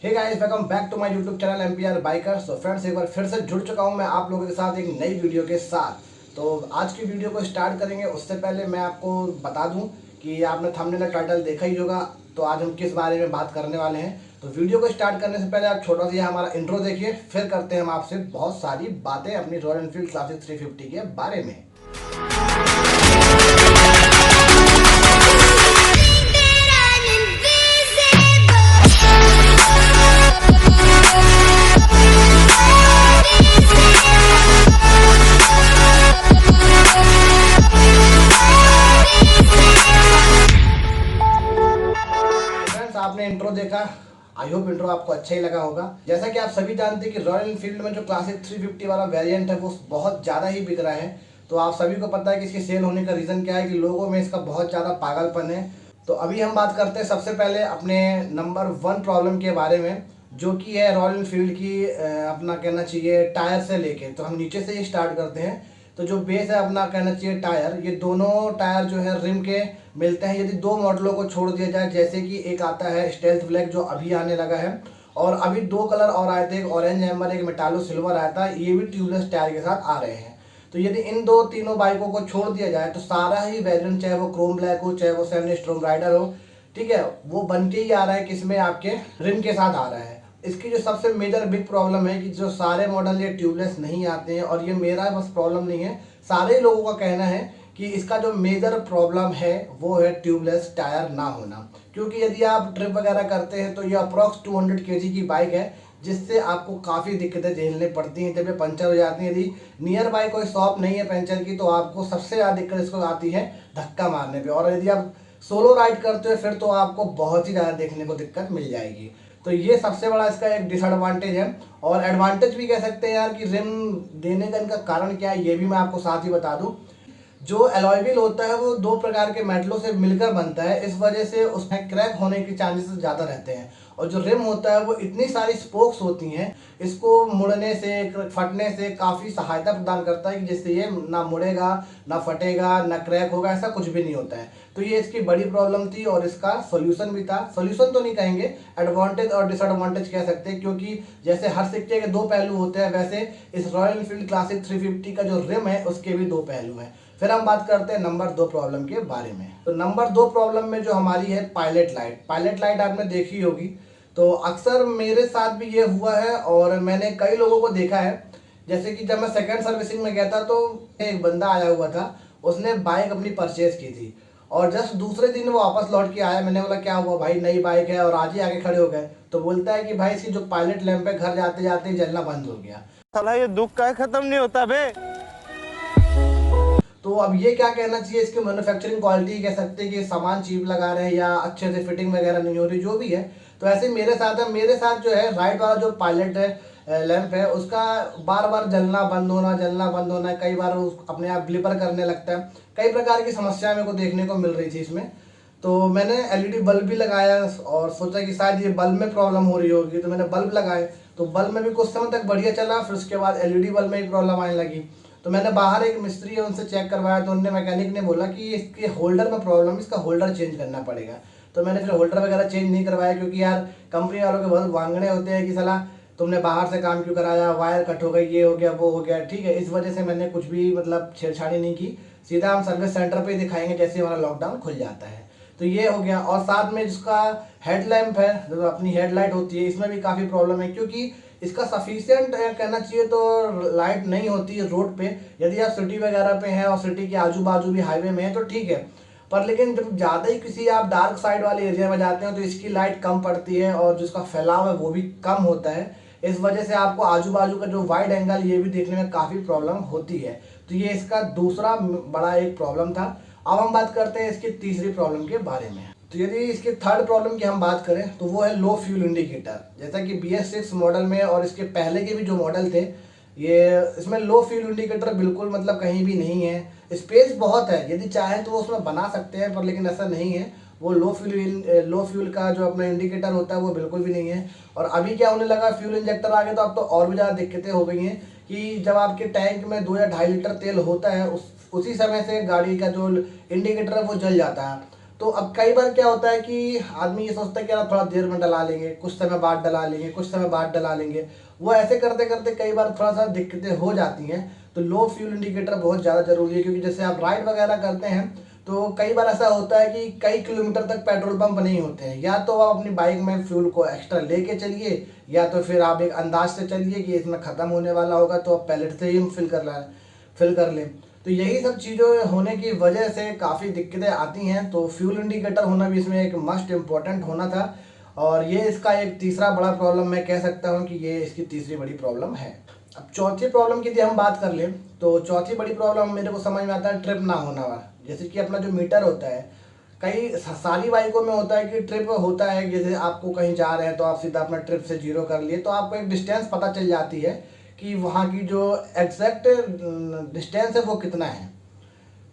Hey guys, welcome back to my YouTube channel MPR Bikers. तो friends, एक बार फिर से जुड़ चुका हूं मैं आप लोगों के साथ एक नई वीडियो के साथ। तो आज की वीडियो को स्टार्ट करेंगे उससे पहले मैं आपको बता दूं कि आपने थंबनेल टाइटल देखा ही होगा। तो आज हम किस बारे में बात करने वाले हैं। तो वीडियो को स्टार्ट करने से पहले आप छोटा सा हमारा इंट्रो देखिए, फिर करते हैं हम आपसे बहुत सारी बातें अपनी रॉयल एनफील्ड क्लासिक 350 के बारे में। आपने इंट्रो देखा, आई होप इंट्रो आपको अच्छा ही लगा होगा। जैसा कि आप सभी जानते हैं कि रॉयल एनफील्ड में जो क्लासिक 350 वाला वेरिएंट है वो बहुत ज़्यादा ही बिक रहा है। तो आप सभी को पता है कि इसकी सेल होने का रीज़न क्या है, कि लोगों में इसका बहुत ज़्यादा पागलपन है। तो अभी हम बात करते हैं सबसे पहले अपने नंबर 1 प्रॉब्लम के बारे में, जो कि है रॉयल एनफील्ड की अपना कहना चाहिए टायर से लेके। तो हम नीचे से ही स्टार्ट करते हैं। तो जो बेस है अपना कहना चाहिए टायर, ये दोनों टायर जो है रिम के मिलते हैं। यदि दो मॉडलों को छोड़ दिया जाए, जैसे कि एक आता है स्टेल्थ ब्लैक जो अभी आने लगा है, और अभी 2 कलर और आए थे, एक ऑरेंज एम्बर एक मेटालो सिल्वर आया था, ये भी ट्यूबलेस टायर के साथ आ रहे हैं। तो यदि इन दो तीनों बाइकों को छोड़ दिया जाए तो सारा ही वेरिएंट, चाहे वो क्रोम ब्लैक हो चाहे वो 7 स्टॉर्म राइडर हो, ठीक है, वो बन के ही आ रहा है, किसमें आपके रिम के साथ आ रहा है। इसकी जो सबसे मेजर बिग प्रॉब्लम है कि जो सारे मॉडल ये ट्यूबलेस नहीं आते हैं, और ये मेरा बस प्रॉब्लम नहीं है, सारे लोगों का कहना है कि इसका जो मेजर प्रॉब्लम है वो है ट्यूबलेस टायर ना होना। क्योंकि यदि आप ट्रिप वगैरह करते हैं तो ये अप्रॉक्स 200 kg की बाइक है, जिससे आपको काफ़ी दिक्कतें झेलनी पड़ती हैं जब ये पंचर हो जाती है। यदि नियर बाय कोई शॉप नहीं है पंचर की, तो आपको सबसे ज़्यादा दिक्कत इसको आती है धक्का मारने पे। और यदि आप सोलो राइड करते हो फिर तो आपको बहुत ही ज़्यादा देखने को दिक्कत मिल जाएगी। तो ये सबसे बड़ा इसका एक डिसएडवांटेज है। और एडवांटेज भी कह सकते हैं यार, कि रिम देने का इनका कारण क्या है ये भी मैं आपको साथ ही बता दूं। जो एलॉय व्हील होता है वो 2 प्रकार के मेटलों से मिलकर बनता है, इस वजह से उसमें क्रैक होने के चांसेस ज़्यादा रहते हैं। और जो रिम होता है वो इतनी सारी स्पोक्स होती हैं, इसको मुड़ने से फटने से काफ़ी सहायता प्रदान करता है, कि जिससे ये ना मुड़ेगा ना फटेगा ना क्रैक होगा, ऐसा कुछ भी नहीं होता है। तो ये इसकी बड़ी प्रॉब्लम थी और इसका सोल्यूशन भी था। सोल्यूशन तो नहीं कहेंगे, एडवांटेज और डिसएडवांटेज कह सकते हैं, क्योंकि जैसे हर सिक्के के 2 पहलू होते हैं, वैसे इस रॉयल एनफील्ड क्लासिक 350 का जो रिम है उसके भी 2 पहलू हैं। फिर हम बात करते हैं नंबर 2 प्रॉब्लम के बारे में। तो नंबर 2 प्रॉब्लम में जो हमारी है पायलट लाइट। पायलट लाइट आपने देखी होगी, तो अक्सर मेरे साथ भी ये हुआ है और मैंने कई लोगों को देखा है। जैसे कि जब मैं सेकंड सर्विसिंग में गया था तो एक बंदा आया हुआ था, उसने बाइक अपनी परचेज की थी, और जस्ट दूसरे दिन वो वापस लौट के आया। मैंने बोला क्या हुआ भाई, नई बाइक है, और आज ही आके खड़े हो गए। तो बोलता है कि भाई इसकी जो पायलट लैंप है घर जाते जाते जलना बंद हो गया। साला ये दुख का खत्म नहीं होता बे। तो अब ये क्या कहना चाहिए, इसकी मैन्युफैक्चरिंग क्वालिटी कह सकते हैं कि सामान चीप लगा रहे हैं या अच्छे से फिटिंग वगैरह नहीं हो रही, जो भी है। तो ऐसे मेरे साथ है, मेरे साथ जो है राइट वाला जो पायलट है लैंप है, उसका बार बार जलना बंद होना, कई बार अपने आप ग्लिपर करने लगता है। कई प्रकार की समस्या मेरे को देखने को मिल रही थी इसमें। तो मैंने एलईडी बल्ब भी लगाया और सोचा कि शायद ये बल्ब में प्रॉब्लम हो रही होगी, तो मैंने बल्ब लगाए। तो बल्ब में भी कुछ समय तक बढ़िया चला, फिर उसके बाद एलईडी बल्ब में ही प्रॉब्लम आने लगी। तो मैंने बाहर एक मिस्त्री है उनसे चेक करवाया, तो उनने मैकेनिक ने बोला कि इसके होल्डर में प्रॉब्लम, इसका होल्डर चेंज करना पड़ेगा। तो मैंने फिर होल्डर वगैरह चेंज नहीं करवाया, क्योंकि यार कंपनी वालों के बहुत वांगड़े होते हैं कि साला तुमने बाहर से काम क्यों कराया, वायर कट हो गई, ये हो गया वो हो गया, ठीक है। इस वजह से मैंने कुछ भी मतलब छेड़छाड़ी नहीं की, सीधा हम सर्विस सेंटर पे दिखाएंगे जैसे हमारा लॉकडाउन खुल जाता है। तो ये हो गया। और साथ में जिसका हेडलैम्प है, जो अपनी हेडलाइट होती है, इसमें भी काफ़ी प्रॉब्लम है, क्योंकि इसका सफिशियंट कहना चाहिए तो लाइट नहीं होती है रोड पे। यदि आप सिटी वगैरह पे हैं और सिटी के आजू बाजू भी हाईवे में है तो ठीक है, पर लेकिन जब ज़्यादा ही किसी आप डार्क साइड वाले एरिया में जाते हैं तो इसकी लाइट कम पड़ती है और जिसका फैलाव है वो भी कम होता है। इस वजह से आपको आजू बाजू का जो वाइड एंगल ये भी देखने में काफ़ी प्रॉब्लम होती है। तो ये इसका दूसरा बड़ा एक प्रॉब्लम था। अब हम बात करते हैं इसकी तीसरी प्रॉब्लम के बारे में। तो यदि इसके थर्ड प्रॉब्लम की हम बात करें तो वो है लो फ्यूल इंडिकेटर। जैसा कि BS6 मॉडल में और इसके पहले के भी जो मॉडल थे, ये इसमें लो फ्यूल इंडिकेटर बिल्कुल मतलब कहीं भी नहीं है। स्पेस बहुत है, यदि चाहे तो वो उसमें बना सकते हैं, पर लेकिन ऐसा नहीं है। वो लो फ्यूल का जो अपना इंडिकेटर होता है वो बिल्कुल भी नहीं है। और अभी क्या होने लगा, फ्यूल इंजेक्टर आ गए तो अब तो और भी ज़्यादा दिक्कतें हो गई हैं, कि जब आपके टैंक में 2 या 2.5 लीटर तेल होता है, उसी समय से गाड़ी का जो इंडिकेटर है वो जल जाता है। तो अब कई बार क्या होता है कि आदमी ये सोचता है कि यार थोड़ा देर में डला लेंगे, कुछ समय बाद डला लेंगे, कुछ समय बाद डला लेंगे। वो ऐसे करते करते कई बार थोड़ा सा दिक्कतें हो जाती हैं। तो लो फ्यूल इंडिकेटर बहुत ज़्यादा ज़रूरी है, क्योंकि जैसे आप राइड वगैरह करते हैं तो कई बार ऐसा होता है कि कई किलोमीटर तक पेट्रोल पंप नहीं होते हैं। या तो आप अपनी बाइक में फ्यूल को एक्स्ट्रा लेके चलिए, या तो फिर आप एक अंदाज से चलिए कि इसमें ख़त्म होने वाला होगा तो आप पहले से ही फिल कर लें। तो यही सब चीज़ों होने की वजह से काफ़ी दिक्कतें आती हैं। तो फ्यूल इंडिकेटर होना भी इसमें एक मस्ट इम्पॉर्टेंट होना था, और ये इसका एक तीसरा बड़ा प्रॉब्लम मैं कह सकता हूँ कि ये इसकी तीसरी बड़ी प्रॉब्लम है। अब चौथी प्रॉब्लम की यदि हम बात कर लें तो चौथी बड़ी प्रॉब्लम मेरे को समझ में आता है ट्रिप ना होना वाला। जैसे कि अपना जो मीटर होता है, कई सारी बाइकों में होता है कि ट्रिप होता है, जैसे आपको कहीं जा रहे हैं तो आप सीधा अपना ट्रिप से जीरो कर लिए, तो आपको एक डिस्टेंस पता चल जाती है कि वहाँ की जो एग्जैक्ट डिस्टेंस है वो कितना है।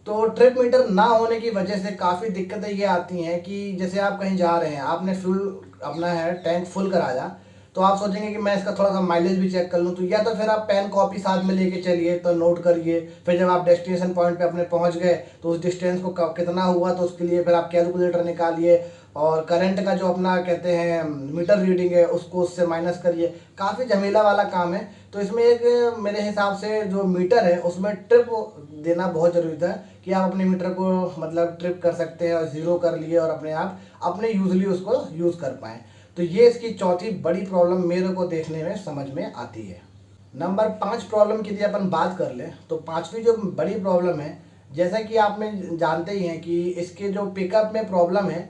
तो ट्रिप मीटर ना होने की वजह से काफ़ी दिक्कतें ये आती हैं कि जैसे आप कहीं जा रहे हैं, आपने फ्यूल अपना है टैंक फुल कराया, तो आप सोचेंगे कि मैं इसका थोड़ा सा माइलेज भी चेक कर लूँ। तो या तो फिर आप पेन कॉपी साथ में लेके चलिए, तो नोट करिए। फिर जब आप डेस्टिनेशन पॉइंट पे अपने पहुंच गए तो उस डिस्टेंस को कितना हुआ, तो उसके लिए फिर आप कैलकुलेटर निकालिए, और करंट का जो अपना कहते हैं मीटर रीडिंग है उसको उससे माइनस करिए। काफ़ी झमेला वाला काम है। तो इसमें एक मेरे हिसाब से जो मीटर है उसमें ट्रिप देना बहुत ज़रूरी था, कि आप अपने मीटर को मतलब ट्रिप कर सकते हैं और ज़ीरो कर लिए और अपने आप अपने यूजली उसको यूज़ कर पाएँ। तो ये इसकी चौथी बड़ी प्रॉब्लम मेरे को देखने में समझ में आती है। नंबर 5 प्रॉब्लम की यदि अपन बात कर लें तो पांचवी जो बड़ी प्रॉब्लम है, जैसा कि आप में जानते ही हैं कि इसके जो पिकअप में प्रॉब्लम है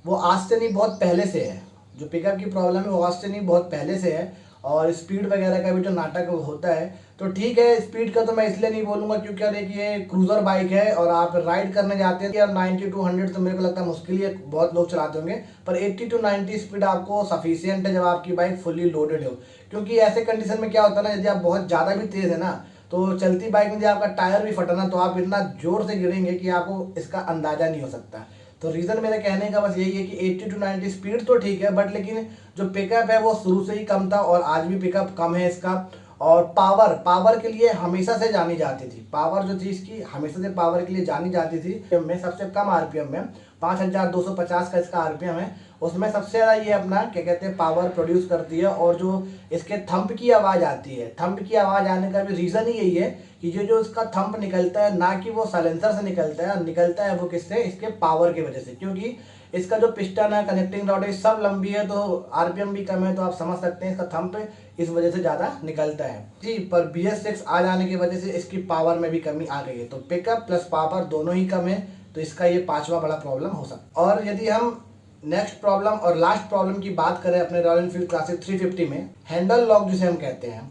वो आज से नहीं बहुत पहले से है। जो पिकअप की प्रॉब्लम है वो आज से नहीं बहुत पहले से है। और स्पीड वगैरह का भी जो नाटक होता है, तो ठीक है स्पीड का तो मैं इसलिए नहीं बोलूँगा क्योंकि यार देखिए क्रूज़र बाइक है और आप राइड करने जाते हैं यार 90 टू 100 तो मेरे को लगता है मुश्किल ही बहुत लोग चलाते होंगे, पर 80 टू 90 स्पीड आपको सफिशियंट है जब आपकी बाइक फुली लोडेड हो। क्योंकि ऐसे कंडीशन में क्या होता है ना, यदि आप बहुत ज़्यादा भी तेज़ है ना, तो चलती बाइक में यदि आपका टायर भी फटना तो आप इतना ज़ोर से गिरेंगे कि आपको इसका अंदाज़ा नहीं हो सकता। तो रीज़न मेरे कहने का बस यही है कि 80 टू 90 स्पीड तो ठीक है, बट लेकिन जो पिकअप है वो शुरू से ही कम था और आज भी पिकअप कम है इसका। और पावर के लिए हमेशा से जानी जाती थी, पावर जो थी इसकी हमेशा से पावर के लिए जानी जाती थी। में सबसे कम आरपीएम में 5250 का इसका आरपीएम है, उसमें सबसे ज़्यादा ये अपना क्या कहते हैं पावर प्रोड्यूस करती है। और जो इसके थंप की आवाज़ आती है, थंप की आवाज़ आने का भी रीज़न ही यही है कि जो इसका थंप निकलता है ना कि वो साइलेंसर से निकलता है, निकलता है वो किससे, इसके पावर की वजह से। क्योंकि इसका जो पिस्टन है, कनेक्टिंग रॉड है, सब लंबी है, तो आरपीएम भी कम है, तो आप समझ सकते हैं इसका थंप इस वजह से ज़्यादा निकलता है जी। पर BS6 आ जाने की वजह से इसकी पावर में भी कमी आ गई है, तो पिकअप प्लस पावर दोनों ही कम है। तो इसका ये पांचवा बड़ा प्रॉब्लम हो सकता है। और यदि हम नेक्स्ट प्रॉब्लम और लास्ट प्रॉब्लम की बात करें अपने रॉयल एनफील्ड क्लासिक 350 में, हैंडल लॉक जिसे हम कहते हैं।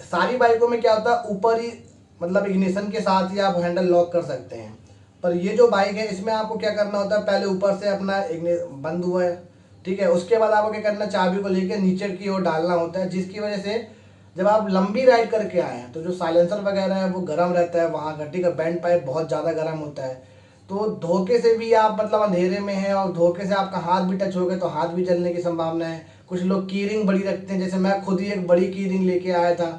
सारी बाइकों में क्या होता है ऊपर ही मतलब इग्निशन के साथ ही आप हैंडल लॉक कर सकते हैं, पर ये जो बाइक है इसमें आपको क्या करना होता है, पहले ऊपर से अपना बंद हुआ है, ठीक है, उसके बाद आपको क्या करना है, चाबी को लेके नीचे की ओर डालना होता है, जिसकी वजह से जब आप लंबी राइड करके आए हैं तो जो साइलेंसर वगैरह है वो गर्म रहता है वहाँ का, ठीक है, बैंड पाइप बहुत ज़्यादा गर्म होता है। तो धोखे से भी आप मतलब अंधेरे में हैं और धोखे से आपका हाथ भी टच हो गया तो हाथ भी जलने की संभावना है। कुछ लोग की रिंग बड़ी रखते हैं, जैसे मैं खुद ही एक बड़ी की रिंग लेके आया था,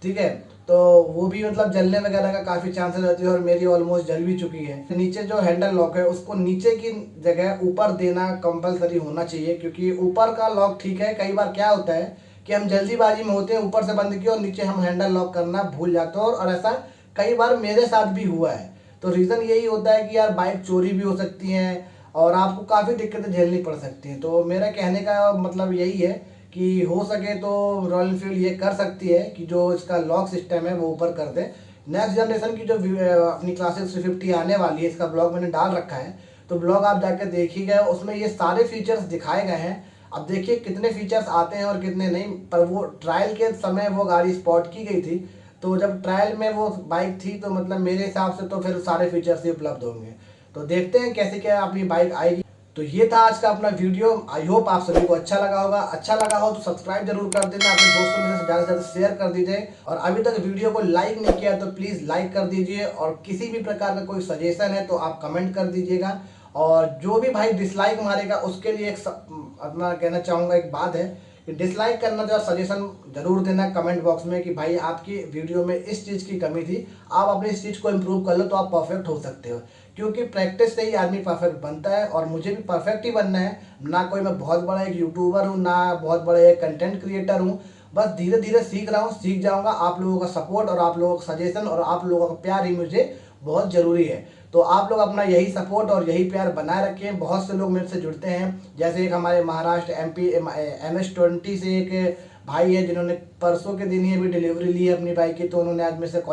ठीक है, तो वो भी मतलब जलने वगैरह का काफ़ी चांसेस रहती है और मेरी ऑलमोस्ट जल भी चुकी है। नीचे जो हैंडल लॉक है उसको नीचे की जगह ऊपर देना कंपलसरी होना चाहिए, क्योंकि ऊपर का लॉक ठीक है, कई बार क्या होता है कि हम जल्दीबाजी में होते हैं, ऊपर से बंद किया और नीचे हम हैंडल लॉक करना भूल जाते हैं, और ऐसा कई बार मेरे साथ भी हुआ है। तो रीज़न यही होता है कि यार बाइक चोरी भी हो सकती हैं और आपको काफ़ी दिक्कतें झेलनी पड़ सकती हैं। तो मेरा कहने का मतलब यही है कि हो सके तो रॉयल एनफील्ड ये कर सकती है कि जो इसका लॉक सिस्टम है वो ऊपर कर दे। नेक्स्ट जनरेशन की जो अपनी क्लासिक 350 आने वाली है, इसका ब्लॉग मैंने डाल रखा है, तो ब्लॉग आप जाकर देखिएगा, उसमें ये सारे फीचर्स दिखाए गए हैं। अब देखिए कितने फीचर्स आते हैं और कितने नहीं, पर वो ट्रायल के समय वो गाड़ी स्पॉट की गई थी, तो जब ट्रायल में वो बाइक थी तो मतलब मेरे हिसाब से तो फिर सारे फीचर्स ही उपलब्ध होंगे। तो देखते हैं कैसे क्या अपनी बाइक आएगी। तो ये था आज का अपना वीडियो। आई होप आप सभी को अच्छा लगा होगा। अच्छा लगा हो तो सब्सक्राइब जरूर कर देना, अपने दोस्तों में से ज़्यादा से ज़्यादा शेयर कर दीजिए, और अभी तक वीडियो को लाइक नहीं किया तो प्लीज़ लाइक कर दीजिए, और किसी भी प्रकार का कोई सजेशन है तो आप कमेंट कर दीजिएगा। और जो भी भाई डिसलाइक मारेगा उसके लिए एक अपना कहना चाहूँगा एक बात है कि डिसलाइक करना जो सजेशन जरूर देना कमेंट बॉक्स में कि भाई आपकी वीडियो में इस चीज़ की कमी थी, आप अपनी इस चीज़ को इम्प्रूव कर लो तो आप परफेक्ट हो सकते हो। क्योंकि प्रैक्टिस से ही आदमी परफेक्ट बनता है और मुझे भी परफेक्ट ही बनना है। ना कोई मैं बहुत बड़ा एक यूट्यूबर हूँ, ना बहुत बड़ा एक कंटेंट क्रिएटर हूँ, बस धीरे धीरे सीख रहा हूँ, सीख जाऊँगा। आप लोगों का सपोर्ट और आप लोगों का सजेशन और आप लोगों का प्यार ही मुझे बहुत ज़रूरी है। तो आप लोग अपना यही सपोर्ट और यही प्यार बनाए रखें। बहुत से लोग मेरे से जुड़ते हैं, जैसे एक हमारे महाराष्ट्र MP MS20 से एक भाई है जिन्होंने परसों के दिन ही अभी डिलीवरी ली है अपनी बाइक की, तो उन्होंने आज मेरे से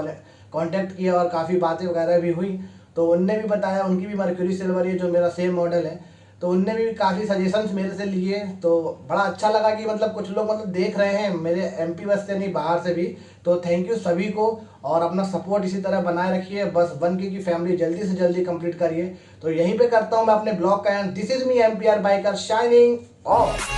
कांटेक्ट किया और काफ़ी बातें वगैरह भी हुई। तो उनने भी बताया, उनकी भी मर्क्यूरी सिल्वर है जो मेरा सेम मॉडल है, तो उनने भी काफ़ी सजेशंस मेरे से लिए। तो बड़ा अच्छा लगा कि मतलब कुछ लोग मतलब देख रहे हैं मेरे MP बस से नहीं, बाहर से भी। तो थैंक यू सभी को, और अपना सपोर्ट इसी तरह बनाए रखिए। बस 1K की फैमिली जल्दी से जल्दी कंप्लीट करिए। तो यहीं पे करता हूँ मैं अपने ब्लॉग का and. This is me MPR biker shining of.